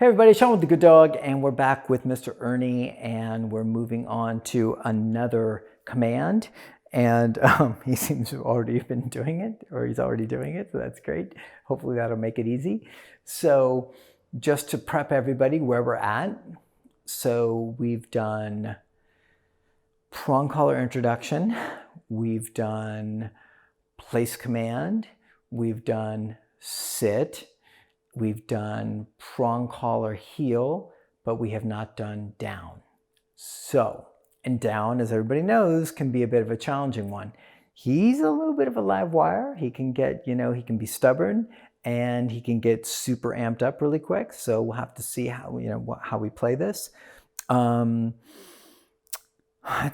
Hey everybody, Sean with the Good Dog, and we're back with Mr. Ernie, and we're moving on to another command. And he seems to have already been doing it, or he's already doing it, so that's great. Hopefully that'll make it easy. So just to prep everybody where we're at, so we've done prong collar introduction, we've done place command, we've done sit, we've done prong collar heel, but we have not done down. So, and down, as everybody knows, can be a bit of a challenging one. He's a little bit of a live wire. He can get, he can be stubborn and he can get super amped up really quick. So we'll have to see how, how we play this. Let's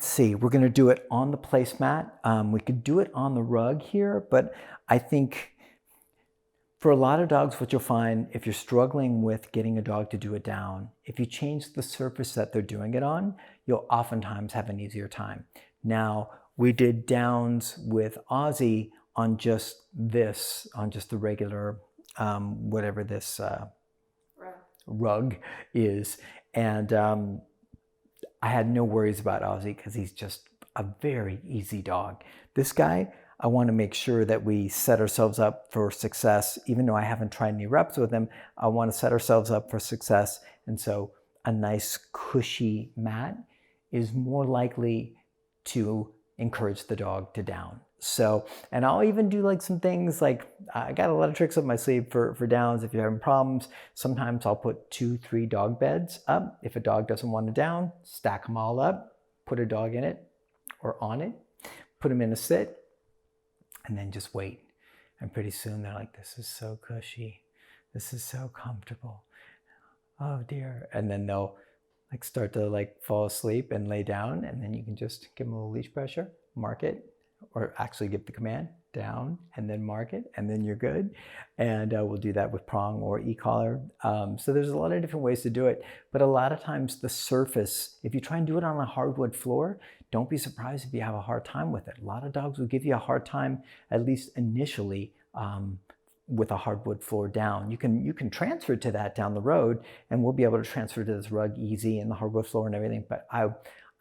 see, we're going to do it on the placemat. We could do it on the rug here, but I think for a lot of dogs, what you'll find, if you're struggling with getting a dog to do it down, if you change the surface that they're doing it on, you'll oftentimes have an easier time. Now, we did downs with Ozzy on just this, on just the regular, whatever this rug is. And I had no worries about Ozzy because he's just a very easy dog. This guy, I want to make sure that we set ourselves up for success. Even though I haven't tried any reps with him, I want to set ourselves up for success. And so a nice cushy mat is more likely to encourage the dog to down. So, and I'll even do like some things like, I got a lot of tricks up my sleeve for downs. If you're having problems, sometimes I'll put 2-3 dog beds up. If a dog doesn't want to down, stack them all up, put a dog in it or on it, put them in a sit, and then just wait. And pretty soon they're like, this is so cushy. This is so comfortable. Oh dear. And then they'll like start to like fall asleep and lay down. And then you can just give them a little leash pressure, mark it, or actually give the command down and then mark it, and then you're good. And we'll do that with prong or e-collar. So there's a lot of different ways to do it, but a lot of times the surface, if you try and do it on a hardwood floor, don't be surprised if you have a hard time with it. A lot of dogs will give you a hard time, at least initially, with a hardwood floor down. You can transfer to that down the road, and we'll be able to transfer to this rug easy and the hardwood floor and everything, but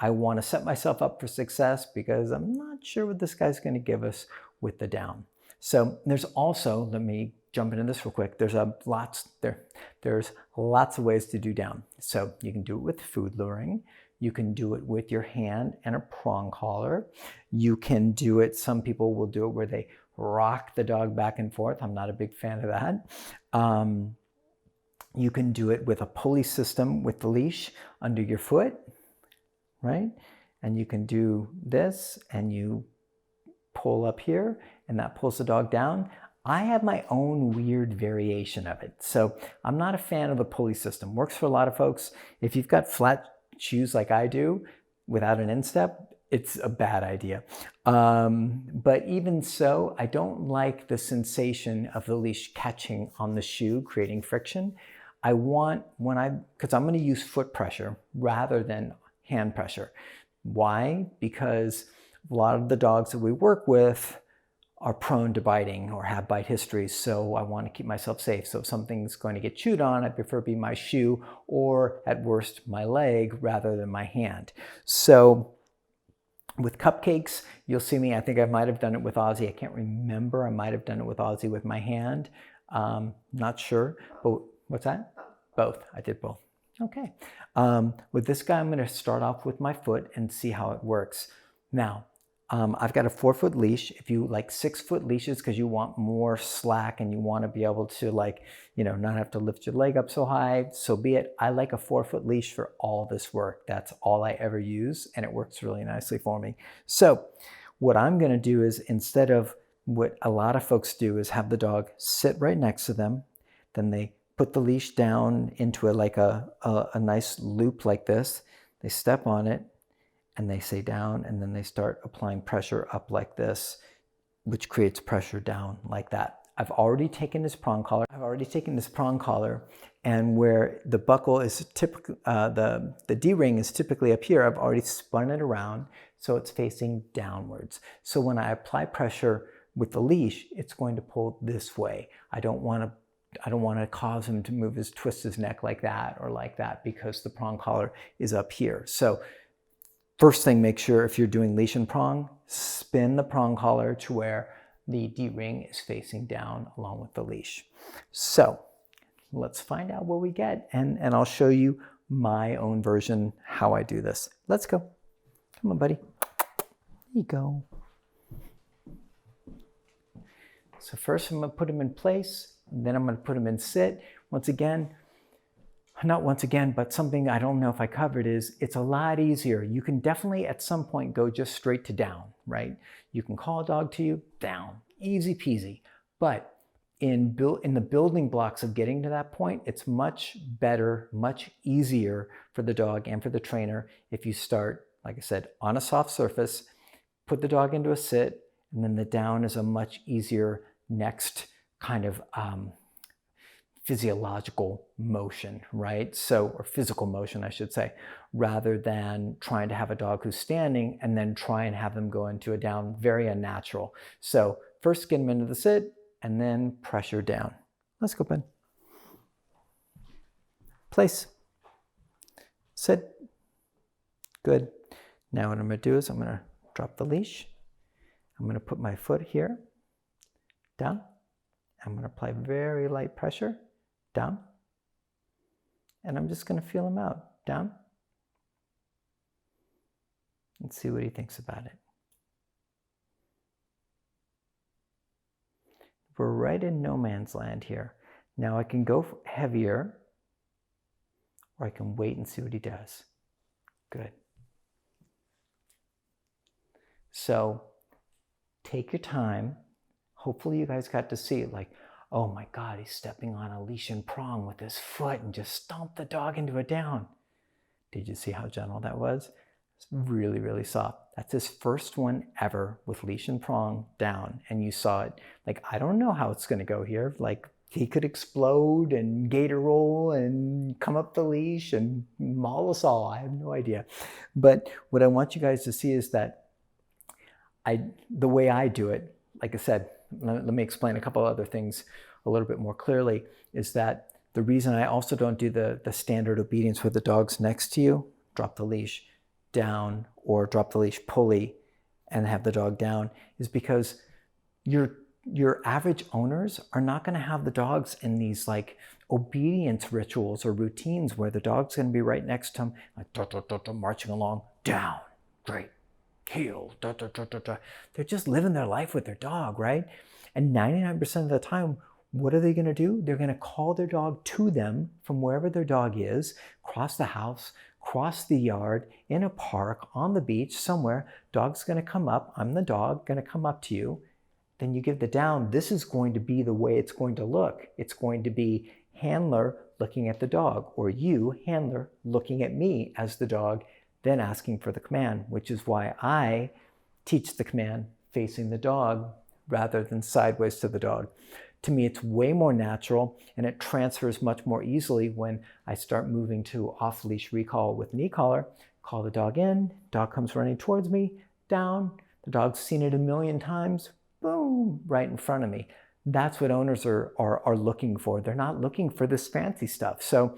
I want to set myself up for success because I'm not sure what this guy's going to give us with the down. So there's also, let me jump into this real quick. There's lots of ways to do down. So you can do it with food luring. You can do it with your hand and a prong collar. You can do it, some people will do it where they rock the dog back and forth. I'm not a big fan of that. You can do it with a pulley system with the leash under your foot, right? And you can do this and you pull up here and that pulls the dog down. I have my own weird variation of it. So I'm not a fan of the pulley system. Works for a lot of folks. If you've got flat shoes like I do without an instep, it's a bad idea. But even so, I don't like the sensation of the leash catching on the shoe, creating friction. I want, because I'm going to use foot pressure rather than hand pressure. Why? Because a lot of the dogs that we work with are prone to biting or have bite histories, so I want to keep myself safe. So if something's going to get chewed on, I prefer it be my shoe or at worst my leg rather than my hand. So with cupcakes, you'll see me, I think I might have done it with Ozzy. I can't remember. I might have done it with Ozzy with my hand. Not sure, but what's that? Both. I did both. Okay. With this guy, I'm going to start off with my foot and see how it works. Now, I've got a 4-foot leash. If you like 6-foot leashes because you want more slack and you want to be able to not have to lift your leg up so high, so be it. I like a 4-foot leash for all this work. That's all I ever use, and it works really nicely for me. So what I'm going to do is, instead of what a lot of folks do, is have the dog sit right next to them. Then they put the leash down into a nice loop like this. They step on it and they say down, and then they start applying pressure up like this, which creates pressure down like that. I've already taken this prong collar. And where the buckle is typically, the D-ring is typically up here, I've already spun it around so it's facing downwards. So when I apply pressure with the leash, it's going to pull this way. I don't want to I don't want to cause him to twist his neck like that or like that because the prong collar is up here. So first thing, make sure if you're doing leash and prong, spin the prong collar to where the D-ring is facing down along with the leash. So let's find out what we get, and I'll show you my own version how I do this. Let's go. Come on, buddy. There you go. So first I'm going to put him in place, and then I'm going to put him in sit. Once again, not once again, but something I don't know if I covered is it's a lot easier. You can definitely at some point go just straight to down, right? You can call a dog to you, down, easy peasy. But in the building blocks of getting to that point, it's much better, much easier for the dog and for the trainer if you start, like I said, on a soft surface, put the dog into a sit, and then the down is a much easier next kind of physiological motion, right? So, or physical motion, I should say, rather than trying to have a dog who's standing and then try and have them go into a down, very unnatural. So first get them into the sit and then pressure down. Let's go, bud. Place. Sit. Good. Now what I'm going to do is I'm going to drop the leash. I'm going to put my foot here, down. I'm going to apply very light pressure, down. And I'm just going to feel him out, down. And see what he thinks about it. We're right in no man's land here. Now I can go heavier, or I can wait and see what he does. Good. So take your time. Hopefully you guys got to see it, like, oh my God, he's stepping on a leash and prong with his foot and just stomped the dog into a down. Did you see how gentle that was? It's really, really soft. That's his first one ever with leash and prong down. And you saw it. Like, I don't know how it's going to go here. Like, he could explode and gator roll and come up the leash and maul us all. I have no idea. But what I want you guys to see is that the way I do it, like I said, let me explain a couple other things a little bit more clearly, is that the reason I also don't do the standard obedience where the dog's next to you, drop the leash down, or drop the leash pulley and have the dog down, is because your average owners are not going to have the dogs in these like obedience rituals or routines where the dog's going to be right next to them, like marching along, down, great, heel, They're just living their life with their dog, right? And 99% of the time, what are they going to do? They're going to call their dog to them from wherever their dog is, cross the house, cross the yard, in a park, on the beach, somewhere. Dog's going to come up. I'm the dog, going to come up to you. Then you give the down. This is going to be the way it's going to look. It's going to be handler looking at the dog, or you, handler, looking at me as the dog, then asking for the command, which is why I teach the command facing the dog rather than sideways to the dog. To me, it's way more natural, and it transfers much more easily when I start moving to off-leash recall with knee collar. Call the dog in, dog comes running towards me, down, the dog's seen it a million times, boom, right in front of me. That's what owners are looking for. They're not looking for this fancy stuff. So,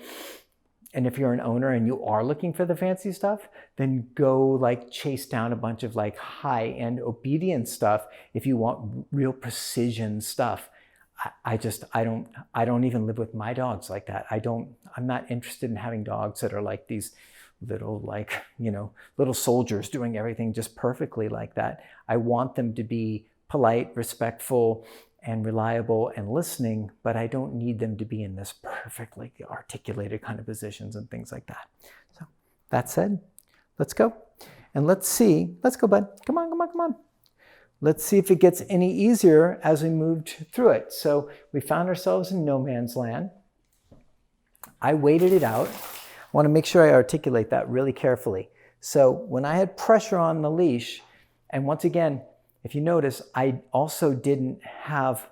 and if you're an owner and you are looking for the fancy stuff, then go like chase down a bunch of like high-end obedience stuff if you want real precision stuff. I don't even live with my dogs like that. I'm not interested in having dogs that are like these little, like, little soldiers doing everything just perfectly like that. I want them to be polite, respectful, and reliable and listening, but I don't need them to be in this perfectly articulated kind of positions and things like that. So that said, let's go. And let's go, bud. Come on. Let's see if it gets any easier as we moved through it. So we found ourselves in no man's land. I waited it out. I want to make sure I articulate that really carefully. So when I had pressure on the leash, and once again, if you notice, I also didn't have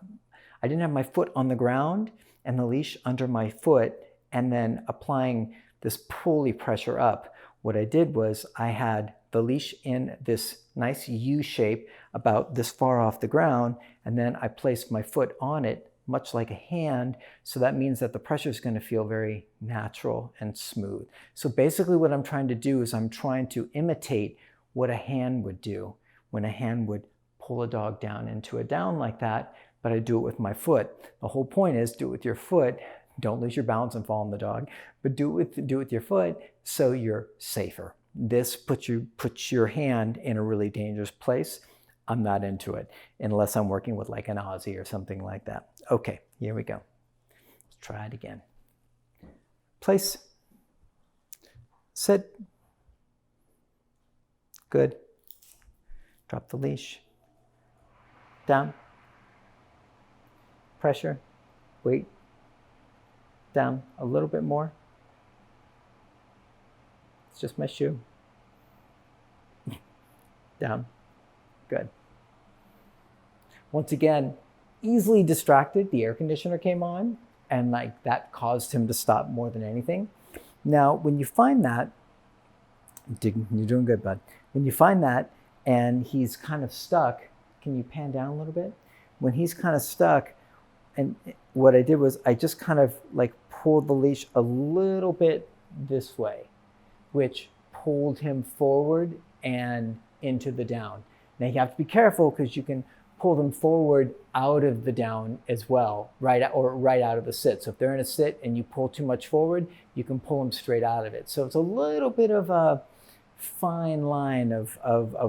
my foot on the ground and the leash under my foot and then applying this pulley pressure up. What I did was I had the leash in this nice U shape about this far off the ground, and then I placed my foot on it much like a hand. So that means that the pressure is going to feel very natural and smooth. So basically what I'm trying to do is I'm trying to imitate what a hand would do when a hand would pull a dog down into a down like that, but I do it with my foot. The whole point is do it with your foot. Don't lose your balance and fall on the dog, but do it with your foot so you're safer. This puts your hand in a really dangerous place. I'm not into it unless I'm working with like an Aussie or something like that. Okay, here we go. Let's try it again. Place. Sit. Good. Drop the leash. Down. Pressure. Wait. Down a little bit more. It's just my shoe. Down. Good. Once again, easily distracted. The air conditioner came on and like that caused him to stop more than anything. Now, when you find that, you're doing good, bud. When you find that and he's kind of stuck, can you pan down a little bit? When he's kind of stuck, and what I did was I just kind of like pulled the leash a little bit this way, which pulled him forward and into the down. Now you have to be careful because you can pull them forward out of the down as well, right out of the sit. So if they're in a sit and you pull too much forward, you can pull them straight out of it. So it's a little bit of a fine line of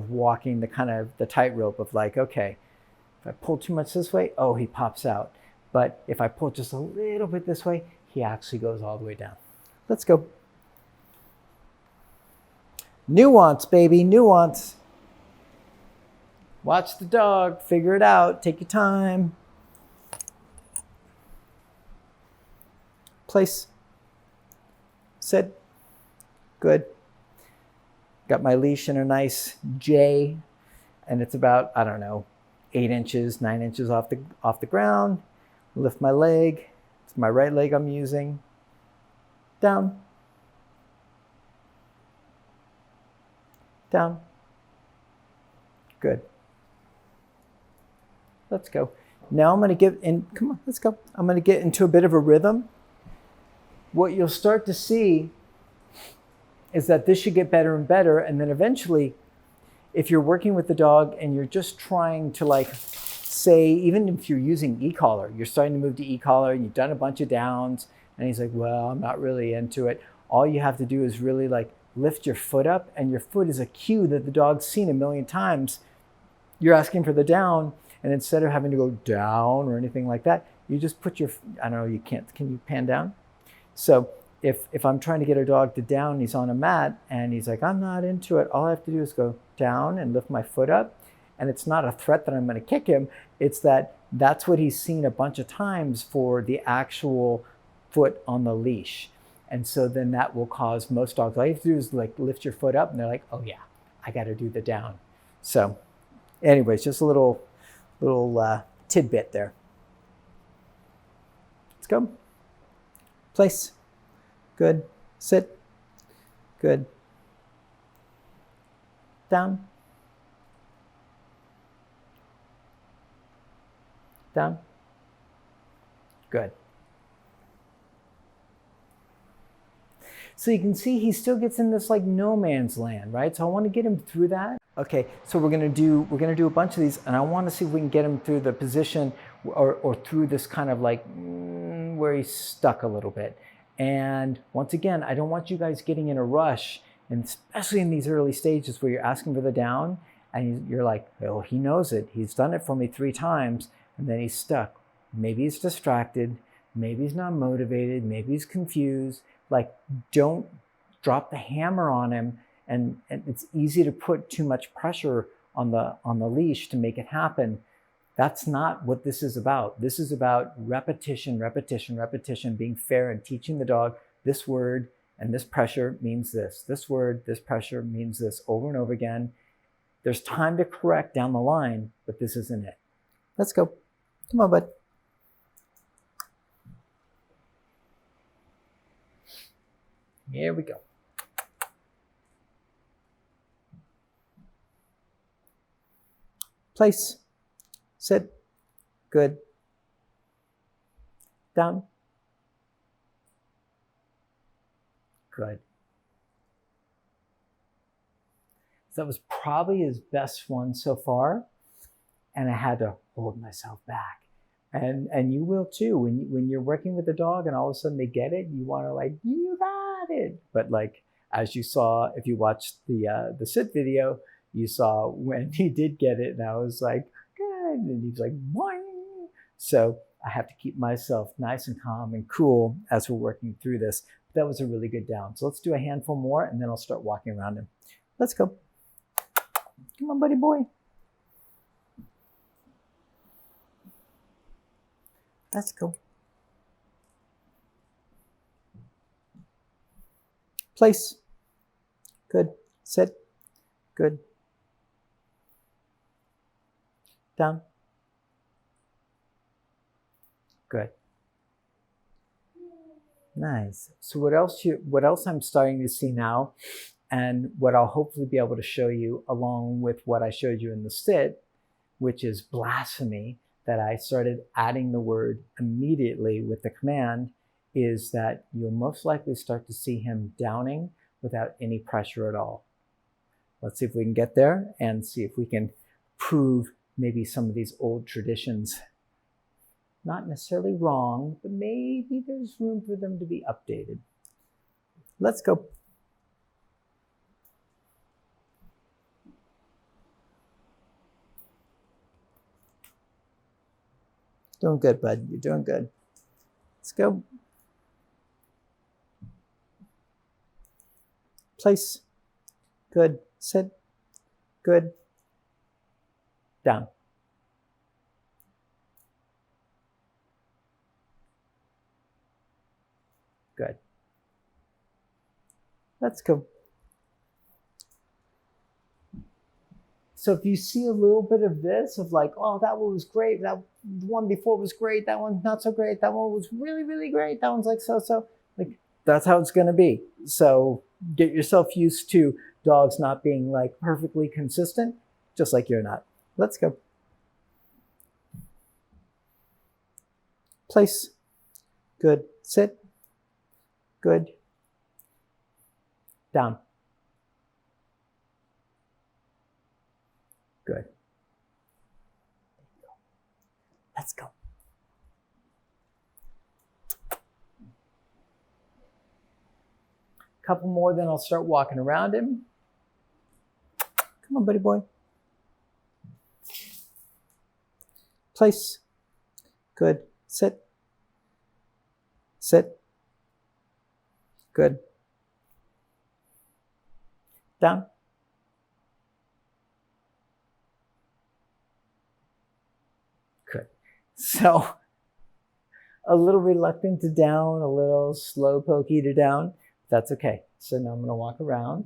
walking the kind of the tightrope of like, okay, if I pull too much this way, oh, he pops out. But if I pull just a little bit this way, he actually goes all the way down. Let's go. Nuance, baby, nuance. Watch the dog, figure it out, take your time. Place. Sit. Good. Got my leash in a nice J, and it's about, I don't know, 8 inches, 9 inches off the ground. Lift my leg. It's my right leg I'm using. Down. Down. Good. Let's go. Now I'm going to get in, come on, let's go. I'm going to get into a bit of a rhythm. What you'll start to see is that this should get better and better. And then eventually, if you're working with the dog and you're just trying to like, say, even if you're using e-collar, you're starting to move to e-collar and you've done a bunch of downs and he's like, well, I'm not really into it. All you have to do is really like lift your foot up, and your foot is a cue that the dog's seen a million times. You're asking for the down, and instead of having to go down or anything like that, you just put your, I don't know, you can't, can you pan down? So if I'm trying to get a dog to down, he's on a mat and he's like, I'm not into it. All I have to do is go down and lift my foot up. And it's not a threat that I'm going to kick him. It's that that's what he's seen a bunch of times for the actual foot on the leash. And so then that will cause most dogs, all you have to do is like lift your foot up and they're like, oh yeah, I got to do the down. So anyways, just a little tidbit there. Let's go. Place. Good. Sit. Good. Down. Down. Good. So you can see he still gets in this like no man's land, right? So I want to get him through that. Okay, so we're gonna do a bunch of these, and I want to see if we can get him through the position or through this kind of like where he's stuck a little bit. And once again, I don't want you guys getting in a rush, and especially in these early stages where you're asking for the down, and you're like, oh, he knows it. He's done it for me 3 times, and then he's stuck. Maybe he's distracted. Maybe he's not motivated. Maybe he's confused. Like, don't drop the hammer on him. And it's easy to put too much pressure on the leash to make it happen. That's not what this is about. This is about repetition, repetition, repetition, being fair and teaching the dog this word and this pressure means this. This word, this pressure means this over and over again. There's time to correct down the line, but this isn't it. Let's go. Come on, bud. Here we go. Place. Sit. Good. Down. Good. So that was probably his best one so far. And I had to hold myself back. And you will too. When you're working with a dog and all of a sudden they get it, you want to like, you got it. But like, as you saw, if you watched the sit video, you saw when he did get it and I was like, good. And he was like, boing. So I have to keep myself nice and calm and cool as we're working through this. That was a really good down. So let's do a handful more and then I'll start walking around him. Let's go. Come on, buddy boy. Let's go. Place. Good. Sit. Good. Down. Good. Nice. So what else I'm starting to see now, and what I'll hopefully be able to show you along with what I showed you in the sit, which is blasphemy, that I started adding the word immediately with the command, is that you'll most likely start to see him downing without any pressure at all. Let's see if we can get there and see if we can prove maybe some of these old traditions. Not necessarily wrong, but maybe there's room for them to be updated. Let's go. Doing good, bud. You're doing good. Let's go. Place. Good. Sit. Good. Down. Good. Let's go. So if you see a little bit of this, of like, oh, that one was great, that one before was great, that one's not so great, that one was really, really great, that one's like so-so, like that's how it's going to be. So get yourself used to dogs not being like perfectly consistent, just like you're not. Let's go. Place. Good. Sit. Good. Down. Good. Let's go. Couple more, then I'll start walking around him. Come on, buddy boy. Place. Good. Sit. Sit. Good. Down. Good. So a little reluctant to down, a little slow pokey to down. That's okay. So now I'm going to walk around.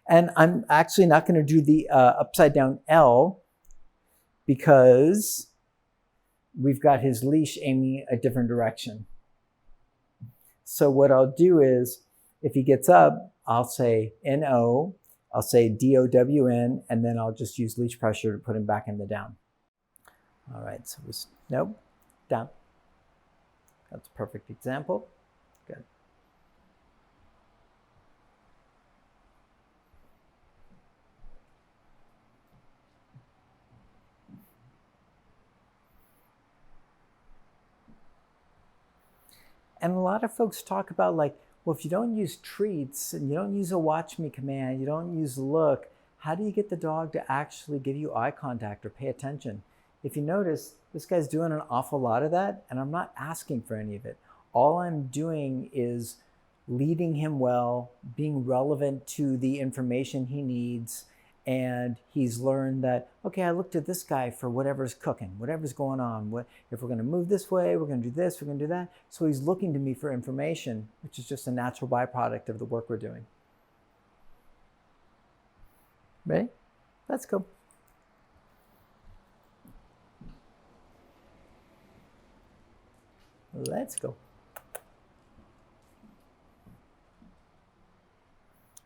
And I'm actually not going to do the upside down L because we've got his leash aiming a different direction. So what I'll do is, if he gets up, I'll say N-O, I'll say D-O-W-N, and then I'll just use leash pressure to put him back in the down. All right, so nope, down. That's a perfect example. Good. And a lot of folks talk about like, well, if you don't use treats and you don't use a watch me command, you don't use look, how do you get the dog to actually give you eye contact or pay attention? If you notice, this guy's doing an awful lot of that, and I'm not asking for any of it. All I'm doing is leading him well, being relevant to the information he needs, and he's learned that, okay, I looked at this guy for whatever's cooking, whatever's going on. If we're going to move this way, we're going to do this, we're going to do that. So he's looking to me for information, which is just a natural byproduct of the work we're doing. Ready? Let's go. Let's go.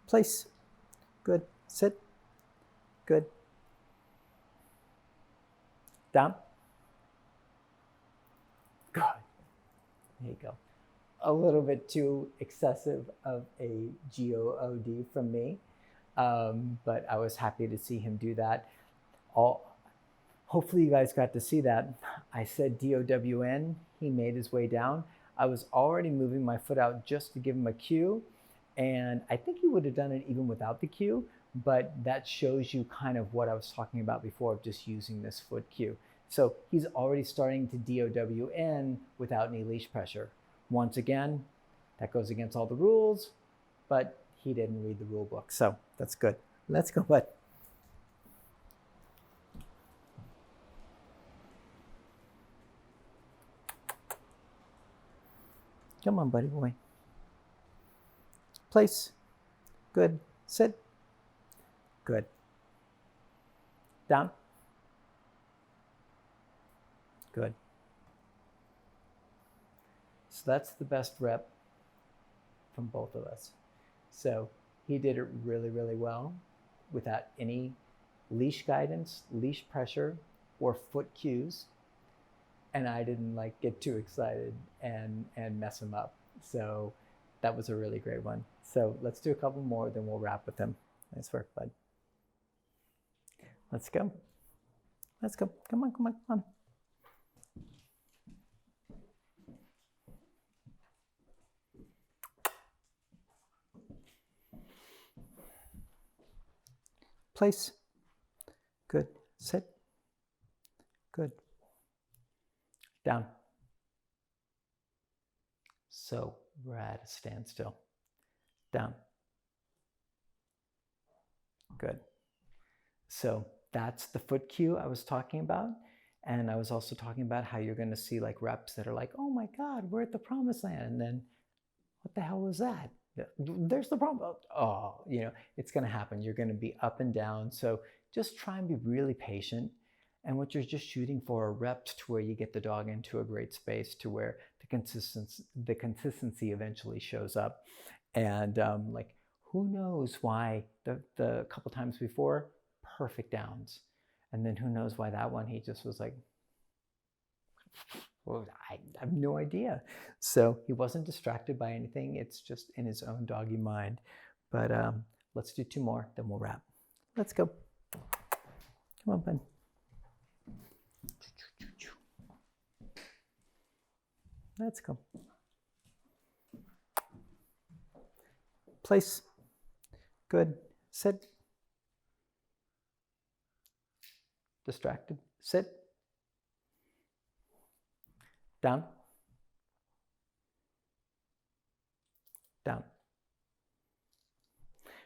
Place. Good. Sit. Good. Down. There you go. A little bit too excessive of a GOOD from me, but I was happy to see him do that. All, hopefully you guys got to see that. I said DOWN, he made his way down. I was already moving my foot out just to give him a cue, and I think he would have done it even without the cue, but that shows you kind of what I was talking about before of just using this foot cue. So he's already starting to DOWN without any leash pressure. Once again, that goes against all the rules, but he didn't read the rule book, so that's good. Let's go, bud. Come on, buddy boy. Place. Good. Sit. Good. Down. Good. So that's the best rep from both of us. So he did it really, really well without any leash guidance, leash pressure, or foot cues. And I didn't like get too excited and mess him up. So that was a really great one. So let's do a couple more, then we'll wrap with him. Nice work, bud. Let's go. Let's go. Come on, come on, come on. Place. Good. Sit. Good. Down. So we're at a standstill. Down. Good. So that's the foot cue I was talking about. And I was also talking about how you're going to see like reps that are like, oh my God, we're at the promised land. And then what the hell was that? There's the problem. Oh, you know, it's going to happen. You're going to be up and down. So just try and be really patient. And what you're just shooting for are reps to where you get the dog into a great space to where the consistency eventually shows up. And like, who knows why the couple times before, perfect downs. And then who knows why that one, he just was like, well, I have no idea. So he wasn't distracted by anything. It's just in his own doggy mind. But let's do two more, then we'll wrap. Let's go. Come on, bud. Let's go. Place. Good. Sit. Distracted. Sit. Down. Down.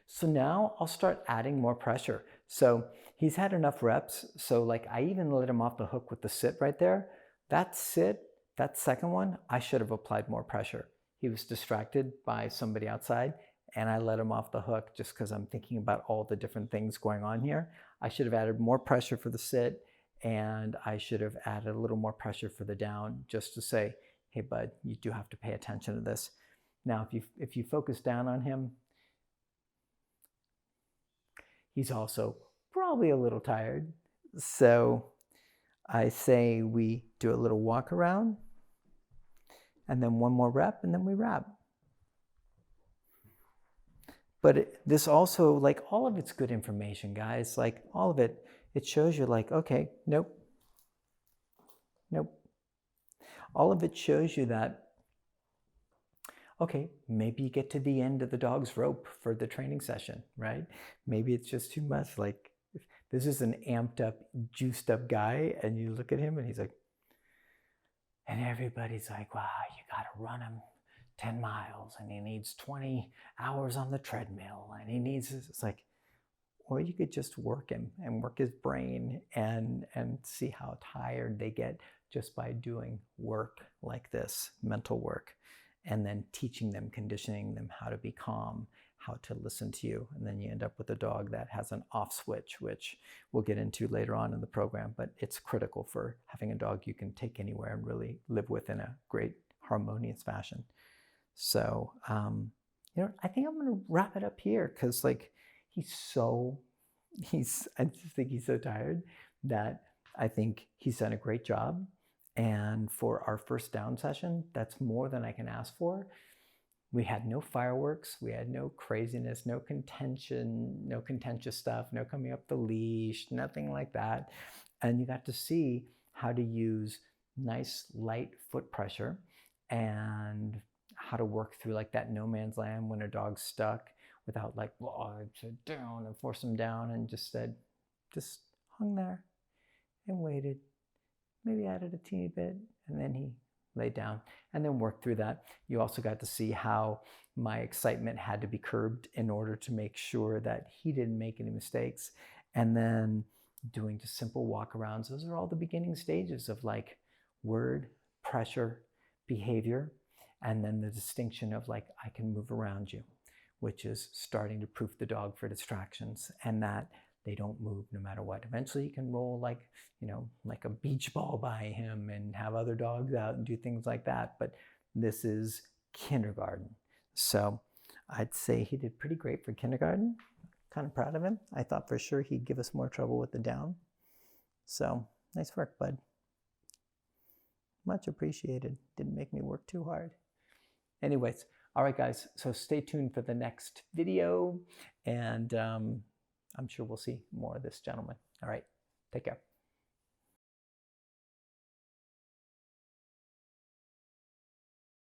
So now I'll start adding more pressure. So he's had enough reps. So like I even let him off the hook with the sit right there. That sit, that second one, I should have applied more pressure. He was distracted by somebody outside and I let him off the hook just because I'm thinking about all the different things going on here. I should have added more pressure for the sit and I should have added a little more pressure for the down just to say, hey bud, you do have to pay attention to this. Now, if you focus down on him, he's also probably a little tired. So I say we do a little walk around and then one more rep and then we wrap. But this also, like all of it's good information, guys. Like all of it, it shows you like, okay, nope, nope. All of it shows you that, okay, maybe you get to the end of the dog's rope for the training session, right? Maybe it's just too much. Like if this is an amped up, juiced up guy and you look at him and he's like, and everybody's like, wow, you got to run him 10 miles and he needs 20 hours on the treadmill and he needs, it's like, or you could just work him and work his brain and see how tired they get just by doing work like this, mental work, and then teaching them, conditioning them how to be calm, how to listen to you. And then you end up with a dog that has an off switch, which we'll get into later on in the program, but it's critical for having a dog you can take anywhere and really live with in a great harmonious fashion. So, you know, I think I'm going to wrap it up here because like I just think he's so tired that I think he's done a great job. And for our first down session, that's more than I can ask for. We had no fireworks, we had no craziness, no contention, no contentious stuff, no coming up the leash, nothing like that. And you got to see how to use nice light foot pressure and how to work through like that no man's land when a dog's stuck without like, well, I said down and force him down, and just hung there and waited. Maybe added a teeny bit, and then he laid down and then worked through that. You also got to see how my excitement had to be curbed in order to make sure that he didn't make any mistakes. And then doing just simple walkarounds. Those are all the beginning stages of like word, pressure, behavior, and then the distinction of like, I can move around you, which is starting to proof the dog for distractions, and that they don't move no matter what. Eventually you can roll like, like a beach ball by him and have other dogs out and do things like that. But this is kindergarten. So I'd say he did pretty great for kindergarten. Kind of proud of him. I thought for sure he'd give us more trouble with the down. So nice work, bud. Much appreciated. Didn't make me work too hard. Anyways, all right, guys. So stay tuned for the next video, and I'm sure we'll see more of this gentleman. All right, take care.